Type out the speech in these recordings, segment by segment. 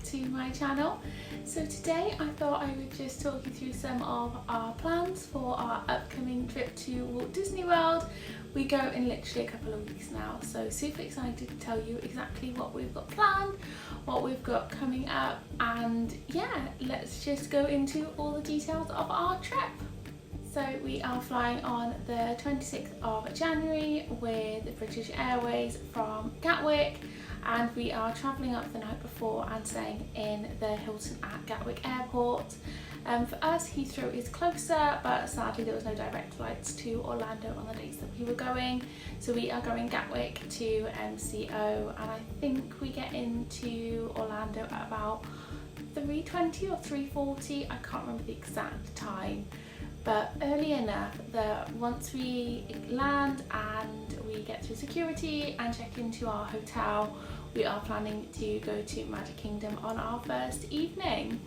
back to my channel. So today I thought I would just talk you through some of our plans for our upcoming trip to Walt Disney World. We go in literally a couple of weeks now, so super excited to tell you exactly what we've got planned, what we've got coming up, and yeah, let's just go into all the details of our trip. So we are flying on the 26th of January with British Airways from Gatwick, and we are travelling up the night before and staying in the Hilton at Gatwick Airport. For us, Heathrow is closer, but sadly there was no direct flights to Orlando on the days that we were going. So we are going Gatwick to MCO, and I think we get into Orlando at about 3:20 or 3:40, I can't remember the exact time. But early enough that once we land and we get through security and check into our hotel, we are planning to go to Magic Kingdom on our first evening.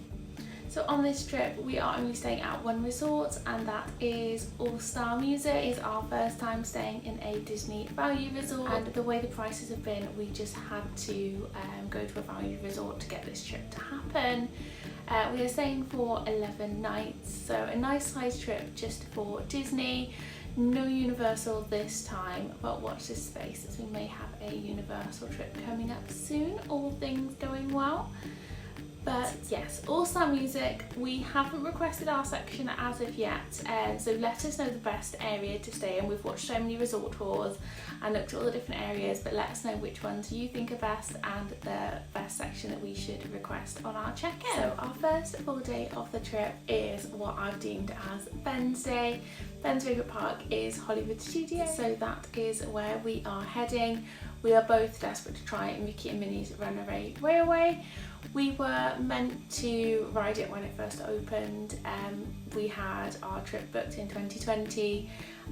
So on this trip we are only staying at one resort, and that is All Star Music. It is our first time staying in a Disney value resort, and the way the prices have been, we just had to go to a value resort to get this trip to happen. We are staying for 11 nights, so a nice size trip just for Disney. No Universal this time, but watch this space as we may have a Universal trip coming up soon, all things going well. But yes, All Star Music, we haven't requested our section as of yet, so let us know the best area to stay in. We've watched so many resort tours and looked at all the different areas, but let us know which ones you think are best and the best section that we should request on our check-in. So our first full day of the trip is what I've deemed as Ben's Day. Ben's favourite park is Hollywood Studios, so that is where we are heading. We are both desperate to try Mickey and Minnie's Runaway Railway. We were meant to ride it when it first opened. We had our trip booked in 2020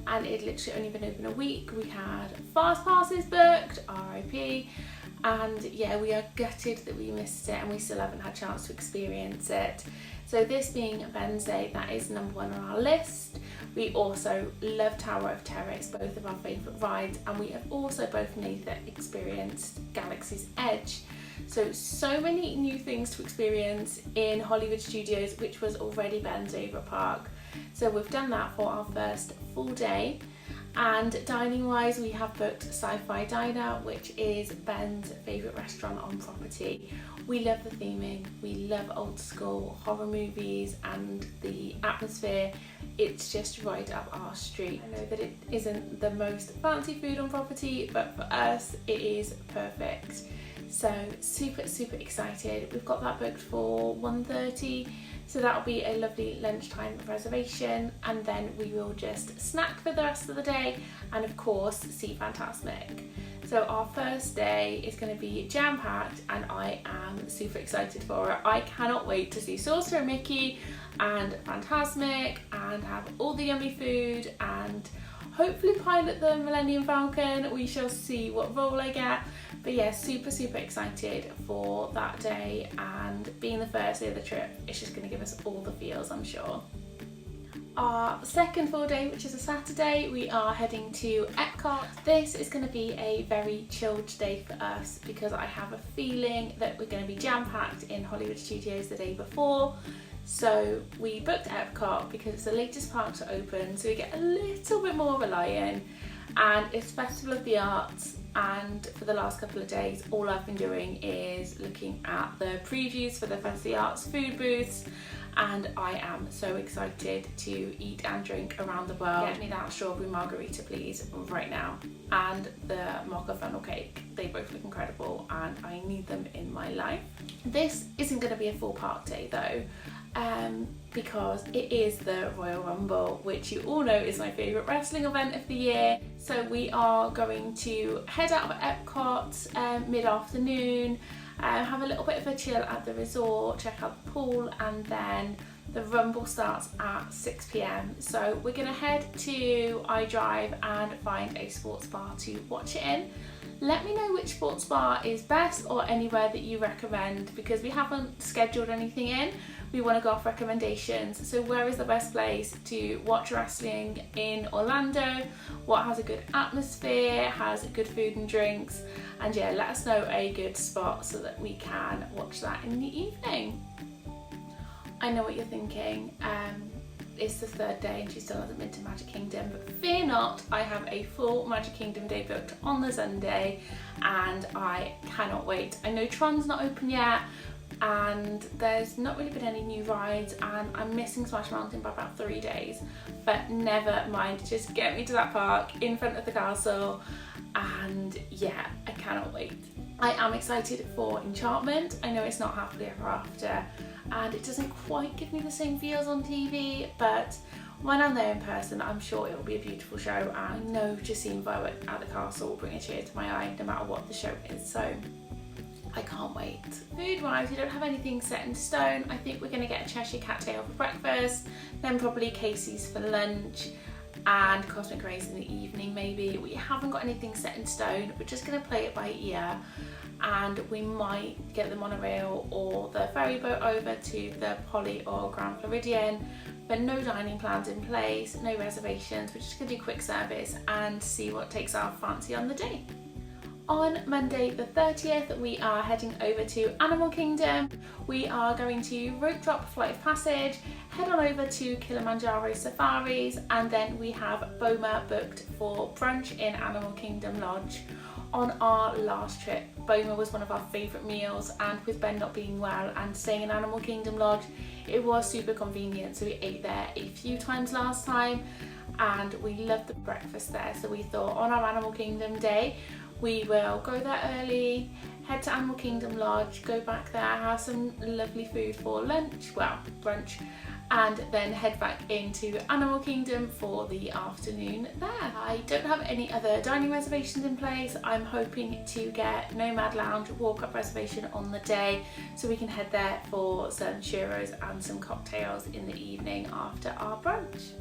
and it literally only been open a week. We had fast passes booked, RIP, and yeah, we are gutted that we missed it and we still haven't had a chance to experience it. So this being Ben's Day, that is number one on our list. We also love Tower of Terror, it's both of our favourite rides, and we have also both neither experienced Galaxy's Edge. So many new things to experience in Hollywood Studios, which was already Ben's favourite park. So we've done that for our first full day. And dining wise, we have booked Sci-Fi Diner, which is Ben's favourite restaurant on property. We love the theming, we love old school horror movies and the atmosphere. It's just right up our street. I know that it isn't the most fancy food on property, but for us it is perfect. So super excited. We've got that booked for 1:30, so that'll be a lovely lunchtime reservation, and then we will just snack for the rest of the day and of course see Fantasmic. So our first day is going to be jam-packed and I am super excited for it. I cannot wait to see Saucer and Mickey and Fantasmic and have all the yummy food and hopefully pilot the Millennium Falcon. We shall see what role I get. But yeah, super excited for that day, and being the first day of the trip, it's just going to give us all the feels, I'm sure. Our second full day, which is a Saturday, we are heading to Epcot. This is going to be a very chilled day for us because I have a feeling that we're going to be jam-packed in Hollywood Studios the day before. So we booked Epcot because it's the latest park to open, so we get a little bit more of a lie-in, and it's Festival of the Arts, and for the last couple of days all I've been doing is looking at the previews for the Festival of the Arts food booths, and I am so excited to eat and drink around the world. Get me that strawberry margarita please right now, and the mocha funnel cake. They both look incredible and I need them in my life. This isn't going to be a full park day though, because it is the Royal Rumble, which you all know is my favourite wrestling event of the year. So we are going to head out of Epcot mid-afternoon, have a little bit of a chill at the resort, check out the pool, and then the Rumble starts at 6 PM. So we're going to head to iDrive and find a sports bar to watch it in. Let me know which sports bar is best or anywhere that you recommend, because we haven't scheduled anything in. we want to go off recommendations. So where is the best place to watch wrestling in Orlando? What has a good atmosphere, has good food and drinks? And yeah, let us know a good spot so that we can watch that in the evening. I know what you're thinking. It's the third day and she still hasn't been to Magic Kingdom, but fear not, I have a full Magic Kingdom day booked on the Sunday and I cannot wait. I know Tron's not open yet and there's not really been any new rides and I'm missing Splash Mountain by about 3 days, but never mind, just get me to that park in front of the castle and yeah, I cannot wait. I am excited for Enchantment. I know it's not Happily Ever After and it doesn't quite give me the same feels on TV, but when I'm there in person I'm sure it will be a beautiful show, and I know just seeing fireworks at the castle will bring a tear to my eye no matter what the show is, so I can't wait. Food wise, we don't have anything set in stone. I think we're going to get a Cheshire Cat tail for breakfast, then probably Casey's for lunch and Cosmic Rays in the evening maybe. We haven't got anything set in stone, we're just going to play it by ear, and we might get the monorail or the ferry boat over to the Poly or Grand Floridian, but no dining plans in place, no reservations. We're just going to do quick service and see what takes our fancy on the day. On Monday the 30th, we are heading over to Animal Kingdom. We are going to rope drop Flight of Passage, head on over to Kilimanjaro Safaris, and then we have Boma booked for brunch in Animal Kingdom Lodge. On our last trip, Boma was one of our favourite meals, and with Ben not being well and staying in Animal Kingdom Lodge, it was super convenient, so we ate there a few times last time and we loved the breakfast there, so we thought on our Animal Kingdom day we will go there early, head to Animal Kingdom Lodge, go back there, have some lovely food for lunch, well, brunch, and then head back into Animal Kingdom for the afternoon there. I don't have any other dining reservations in place. I'm hoping to get Nomad Lounge walk-up reservation on the day so we can head there for some churros and some cocktails in the evening after our brunch.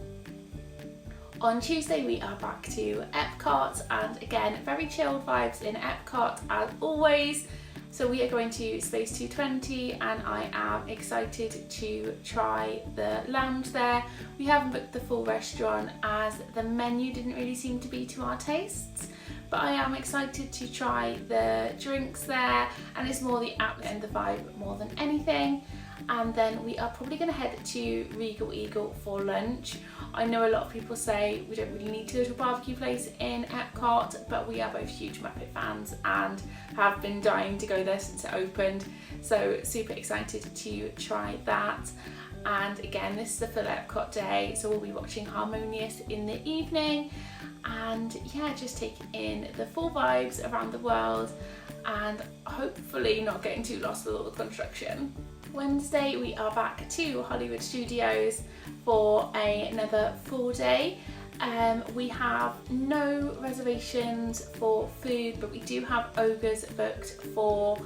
On Tuesday we are back to Epcot, and again very chilled vibes in Epcot as always. So we are going to Space 220 and I am excited to try the lounge there. We haven't booked the full restaurant as the menu didn't really seem to be to our tastes, but I am excited to try the drinks there, and it's more the atmosphere and the vibe more than anything. And then we are probably going to head to Regal Eagle for lunch. I know a lot of people say we don't really need to go to a barbecue place in Epcot, but we are both huge Muppet fans and have been dying to go there since it opened, so super excited to try that. And again, this is the full Epcot day, so we'll be watching Harmonious in the evening, and yeah, just taking in the full vibes around the world and hopefully not getting too lost with all the construction. Wednesday we are back to Hollywood Studios for another full day. We have no reservations for food, but we do have Ogres booked for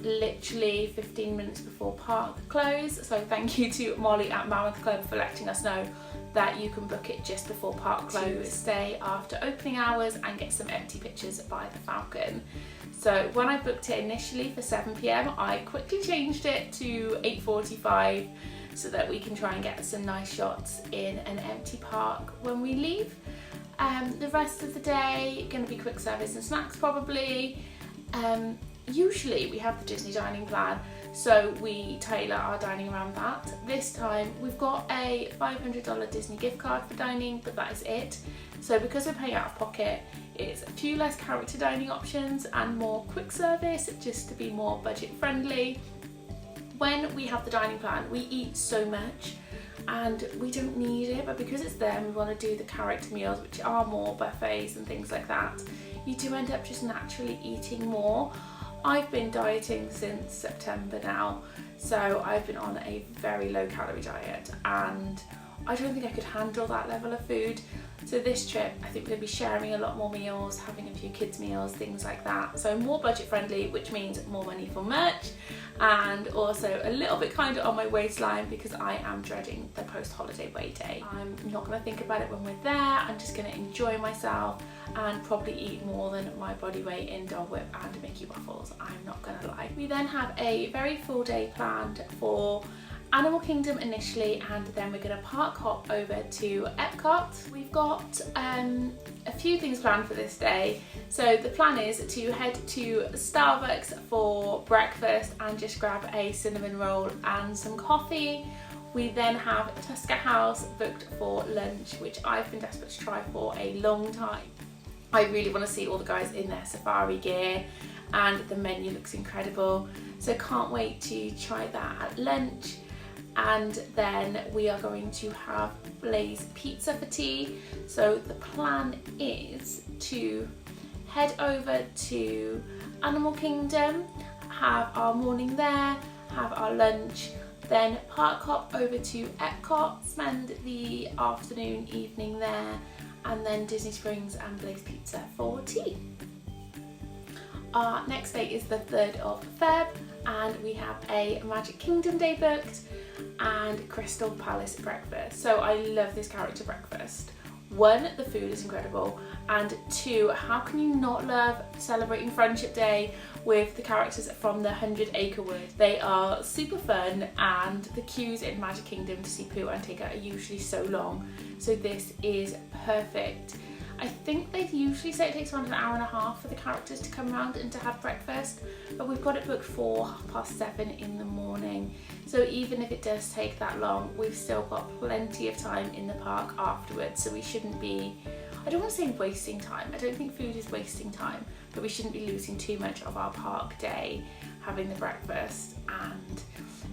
literally 15 minutes before park close, so thank you to Molly at Mammoth Club for letting us know that you can book it just before park close, stay after opening hours and get some empty pictures by the Falcon. So when I booked it initially for 7 PM, I quickly changed it to 8:45 so that we can try and get some nice shots in an empty park when we leave. The rest of the day, going to be quick service and snacks probably. Usually we have the Disney dining plan, so we tailor our dining around that. This time we've got a $500 Disney gift card for dining, but that is it. So because we're paying out of pocket, it's a few less character dining options and more quick service, just to be more budget friendly. When we have the dining plan, we eat so much and we don't need it, but because it's there and we want to do the character meals, which are more buffets and things like that, you do end up just naturally eating more. I've been dieting since September now, so I've been on a very low calorie diet and I don't think I could handle that level of food. So this trip, I think we're going to be sharing a lot more meals, having a few kids meals, things like that. So more budget friendly, which means more money for merch, and also a little bit kinder on my waistline because I am dreading the post-holiday weigh day. I'm not going to think about it when we're there. I'm just going to enjoy myself and probably eat more than my body weight in Dole Whip and Mickey waffles. I'm not going to lie. We then have a very full day planned for Animal Kingdom initially, and then we're going to park hop over to Epcot. We've got a few things planned for this day. So the plan is to head to Starbucks for breakfast and just grab a cinnamon roll and some coffee. We then have Tusker House booked for lunch, which I've been desperate to try for a long time. I really want to see all the guys in their safari gear, and the menu looks incredible, so can't wait to try that at lunch. And then we are going to have Blaze Pizza for tea. So the plan is to head over to Animal Kingdom, have our morning there, have our lunch, then park hop over to Epcot, spend the afternoon, evening there, and then Disney Springs and Blaze Pizza for tea. Our next day is the 3rd of Feb, and we have a Magic Kingdom day booked and Crystal Palace breakfast. So I love this character breakfast. 1, the food is incredible, and 2, how can you not love celebrating Friendship Day with the characters from the 100 Acre Wood? They are super fun, and the queues in Magic Kingdom to see Pooh and Tigger are usually so long, so this is perfect. I think they usually say it takes around an hour and a half for the characters to come around and to have breakfast, but we've got it booked for 7:30 in the morning. So even if it does take that long, we've still got plenty of time in the park afterwards, so we shouldn't be, I don't want to say wasting time, I don't think food is wasting time, but we shouldn't be losing too much of our park day having the breakfast. And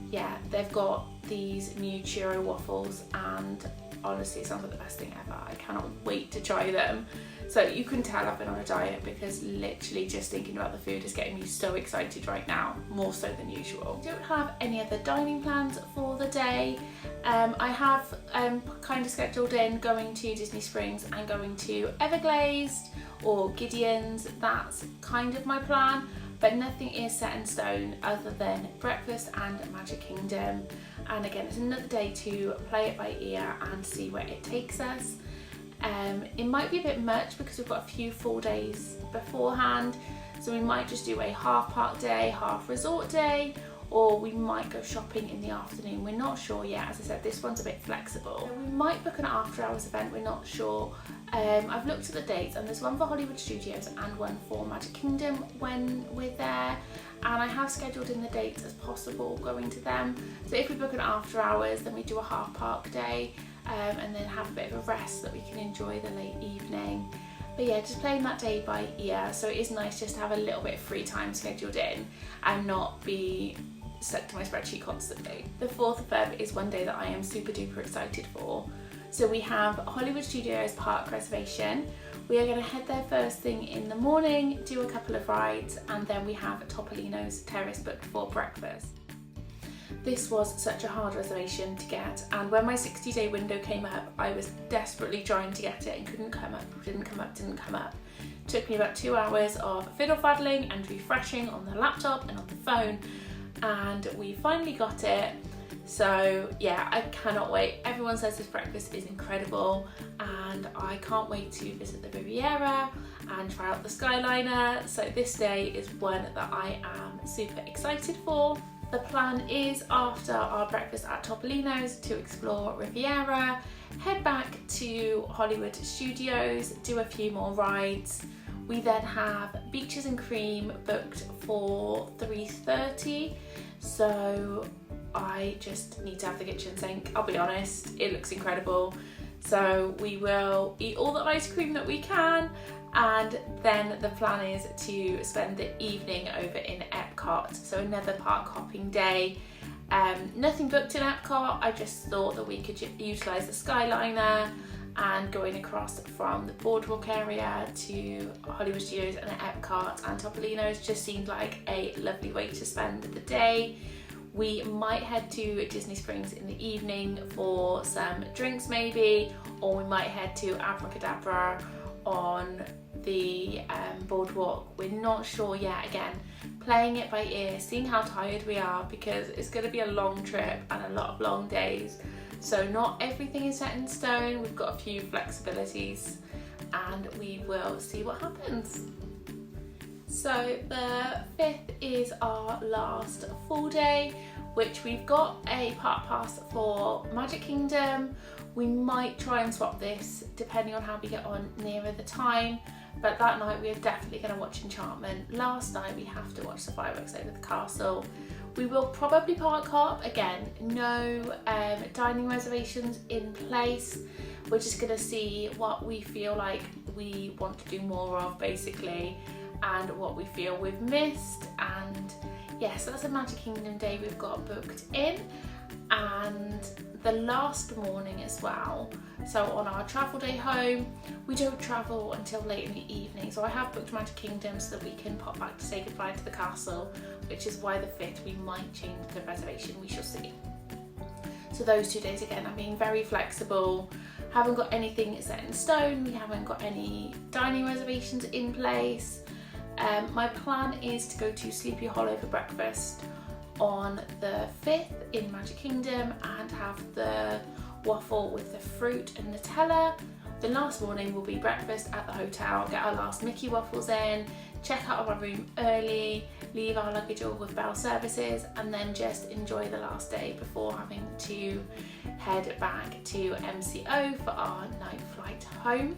yeah, they've got these new churro waffles, and honestly it sounds like the best thing ever. I cannot wait to try them. So you can tell I've been on a diet, because literally just thinking about the food is getting me so excited right now, more so than usual. I don't have any other dining plans for the day. I have kind of scheduled in going to Disney Springs and going to Everglazed or Gideon's. That's kind of my plan, but nothing is set in stone other than breakfast and Magic Kingdom. And again, it's another day to play it by ear and see where it takes us. It might be a bit much because we've got a few full days beforehand, so we might just do a half park day, half resort day, or we might go shopping in the afternoon. We're not sure yet. As I said, this one's a bit flexible. So we might book an after hours event, we're not sure. I've looked at the dates, and there's one for Hollywood Studios and one for Magic Kingdom when we're there, and I have scheduled in the dates as possible going to them. So if we book an after hours, then we do a half park day, and then have a bit of a rest so that we can enjoy the late evening. But yeah, just playing that day by ear, so it is nice just to have a little bit of free time scheduled in and not be stuck to my spreadsheet constantly. The 4th of Feb is one day that I am super duper excited for. So we have Hollywood Studios park reservation. We are going to head there first thing in the morning, do a couple of rides, and then we have Topolino's Terrace booked for breakfast. This was such a hard reservation to get, and when my 60-day window came up, I was desperately trying to get it and couldn't come up. It took me about 2 hours of fiddle faddling and refreshing on the laptop and on the phone, and we finally got it. So yeah, I cannot wait. Everyone says this breakfast is incredible, and I can't wait to visit the Riviera and try out the Skyliner. So this day is one that I am super excited for. The plan is, after our breakfast at Topolino's, to explore Riviera, head back to Hollywood Studios, do a few more rides. We then have Beaches and Cream booked for 3:30, so I just need to have the kitchen sink. I'll be honest, it looks incredible. So we will eat all the ice cream that we can, and then the plan is to spend the evening over in Epcot, so another park hopping day. Nothing booked in Epcot, I just thought that we could utilise the Skyliner, and going across from the boardwalk area to Hollywood Studios and Epcot and Topolino's just seemed like a lovely way to spend the day. We might head to Disney Springs in the evening for some drinks maybe, or we might head to Abracadabra on the boardwalk. We're not sure yet. Again, playing it by ear, seeing how tired we are, because it's going to be a long trip and a lot of long days. So not everything is set in stone. We've got a few flexibilities, and we will see what happens. So the 5th is our last full day. which we've got a park pass for Magic Kingdom. We might try and swap this depending on how we get on nearer the time, but that night we are definitely going to watch Enchantment. Last night we have to watch the fireworks over the castle. We will probably park hop again, no dining reservations in place. We're just going to see what we feel like we want to do more of basically, and what we feel we've missed. And yes, that's a Magic Kingdom day we've got booked in, and the last morning as well. So on our travel day home, we don't travel until late in the evening, so I have booked Magic Kingdom so that we can pop back to say goodbye to the castle, which is why the 5th we might change the reservation, we shall see. So those 2 days again, I'm being very flexible. Haven't got anything set in stone, we haven't got any dining reservations in place. My plan is to go to Sleepy Hollow for breakfast on the 5th in Magic Kingdom and have the waffle with the fruit and Nutella. The last morning will be breakfast at the hotel, get our last Mickey waffles in, check out of our room early, leave our luggage all with bell services, and then just enjoy the last day before having to head back to MCO for our night flight home.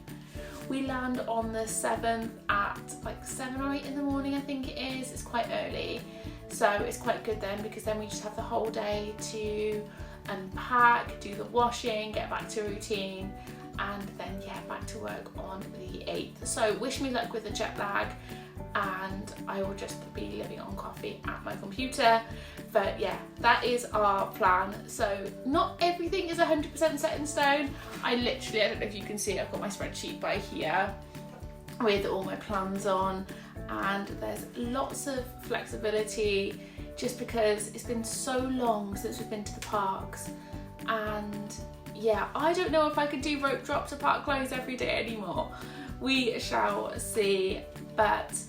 We land on the 7th at like 7 or 8 in the morning, I think it is. It's quite early, so it's quite good then, because then we just have the whole day to unpack, do the washing, get back to routine, and then yeah, back to work on the 8th. So wish me luck with the jet lag, and I will just be living on coffee at my computer. But yeah, that is our plan. So not everything is 100% set in stone. I don't know if you can see, I've got my spreadsheet by here with all my plans on, and there's lots of flexibility just because it's been so long since we've been to the parks. And yeah, I don't know if I could do rope drop to park close every day anymore. We shall see, but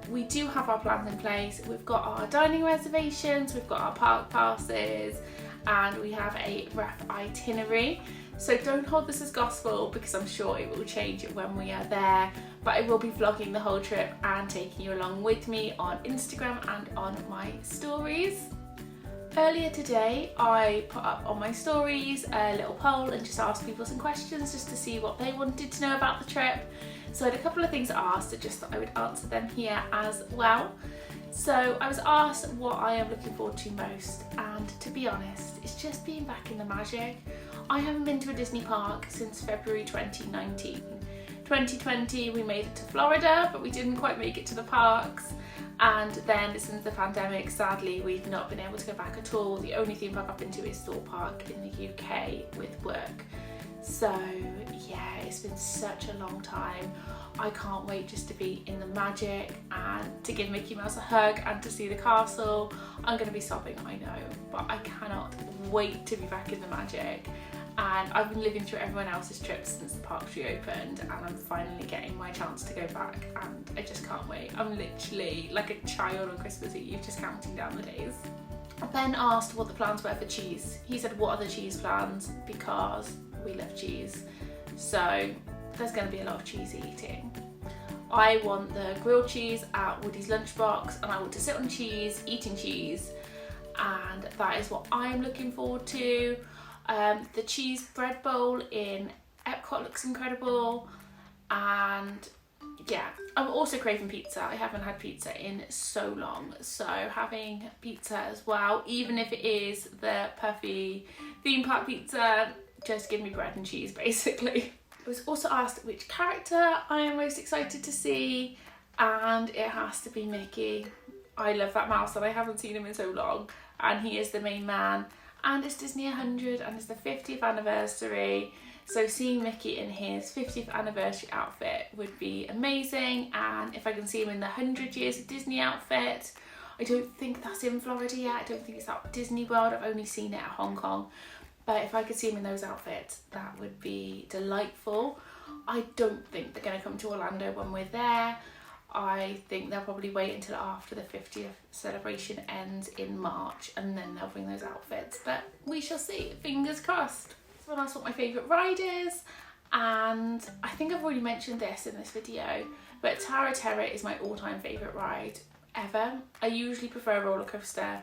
we do have our plans in place. We've got our dining reservations, we've got our park passes, and we have a rough itinerary. So don't hold this as gospel, because I'm sure it will change when we are there, but I will be vlogging the whole trip and taking you along with me on Instagram and on my stories. Earlier today, I put up on my stories a little poll and just asked people some questions just to see what they wanted to know about the trip. So I had a couple of things asked, so just thought I would answer them here as well. So I was asked what I am looking forward to most, and to be honest, it's just being back in the magic. I haven't been to a Disney park since February 2019. 2020 we made it to Florida, but we didn't quite make it to the parks. And then since the pandemic, sadly, we've not been able to go back at all. The only theme park I've been to is Thorpe Park in the UK with work. So yeah, it's been such a long time. I can't wait just to be in the magic and to give Mickey Mouse a hug and to see the castle. I'm going to be sobbing, I know, but I cannot wait to be back in the magic. And I've been living through everyone else's trips since the parks reopened, and I'm finally getting my chance to go back, and I just can't wait. I'm literally like a child on Christmas Eve, just counting down the days. Ben asked what the plans were for cheese. He said, what are the cheese plans? Because we love cheese. So there's going to be a lot of cheese eating. I want the grilled cheese at Woody's lunchbox, and I want to sit on cheese, eating cheese, and that is what I'm looking forward to. The cheese bread bowl in Epcot looks incredible, and yeah, I'm also craving pizza. I haven't had pizza in so long, so having pizza as well, even if it is the puffy theme park pizza, just give me bread and cheese basically. I was also asked which character I am most excited to see, and it has to be Mickey. I love that mouse and I haven't seen him in so long, and he is the main man. And it's Disney 100 and it's the 50th anniversary, so seeing Mickey in his 50th anniversary outfit would be amazing. And if I can see him in the 100 years of Disney outfit, I don't think that's in Florida yet, I don't think it's at Disney World, I've only seen it at Hong Kong, but if I could see him in those outfits, that would be delightful. I don't think they're going to come to Orlando when we're there. I think they'll probably wait until after the 50th celebration ends in March, and then they'll bring those outfits, but we shall see, fingers crossed. Someone asked what my favourite ride is, and I think I've already mentioned this in this video, but Tower of Terror is my all-time favourite ride ever. I usually prefer a roller coaster,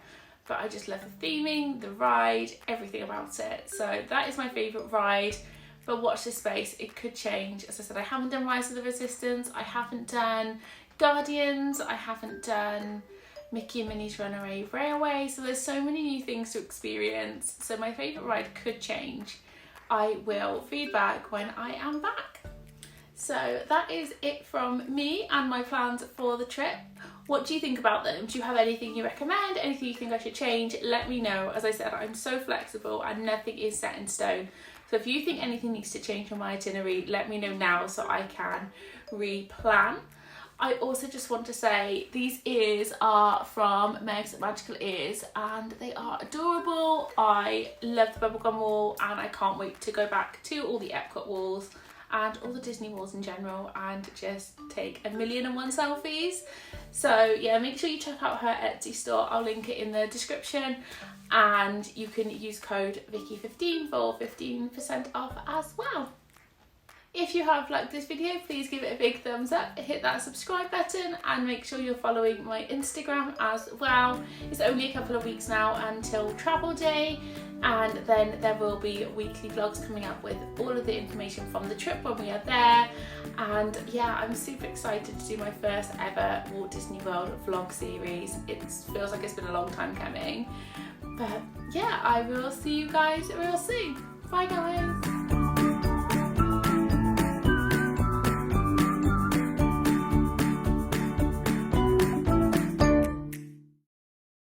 but I just love the theming, the ride, everything about it. So that is my favourite ride. But watch this space, it could change. As I said, I haven't done Rise of the Resistance, I haven't done Guardians, I haven't done Mickey and Minnie's Runaway Railway, so there's so many new things to experience. So my favourite ride could change. I will feedback when I am back. So that is it from me and my plans for the trip. What do you think about them? Do you have anything you recommend? Anything you think I should change? Let me know. As I said, I'm so flexible and nothing is set in stone. So if you think anything needs to change on my itinerary, let me know now so I can replan. I also just want to say these ears are from Meg's Magical Ears and they are adorable. I love the bubblegum wall and I can't wait to go back to all the Epcot walls and all the Disney walls in general and just take 1,000,001 selfies. So yeah, make sure you check out her Etsy store. I'll link it in the description, and you can use code Vicki15 for 15% off as well. If you have liked this video, please give it a big thumbs up, hit that subscribe button, and make sure you're following my Instagram as well. It's only a couple of weeks now until travel day, and then there will be weekly vlogs coming up with all of the information from the trip when we are there. And yeah, I'm super excited to do my first ever Walt Disney World vlog series. It feels like it's been a long time coming. But yeah, I will see you guys real soon. Bye guys.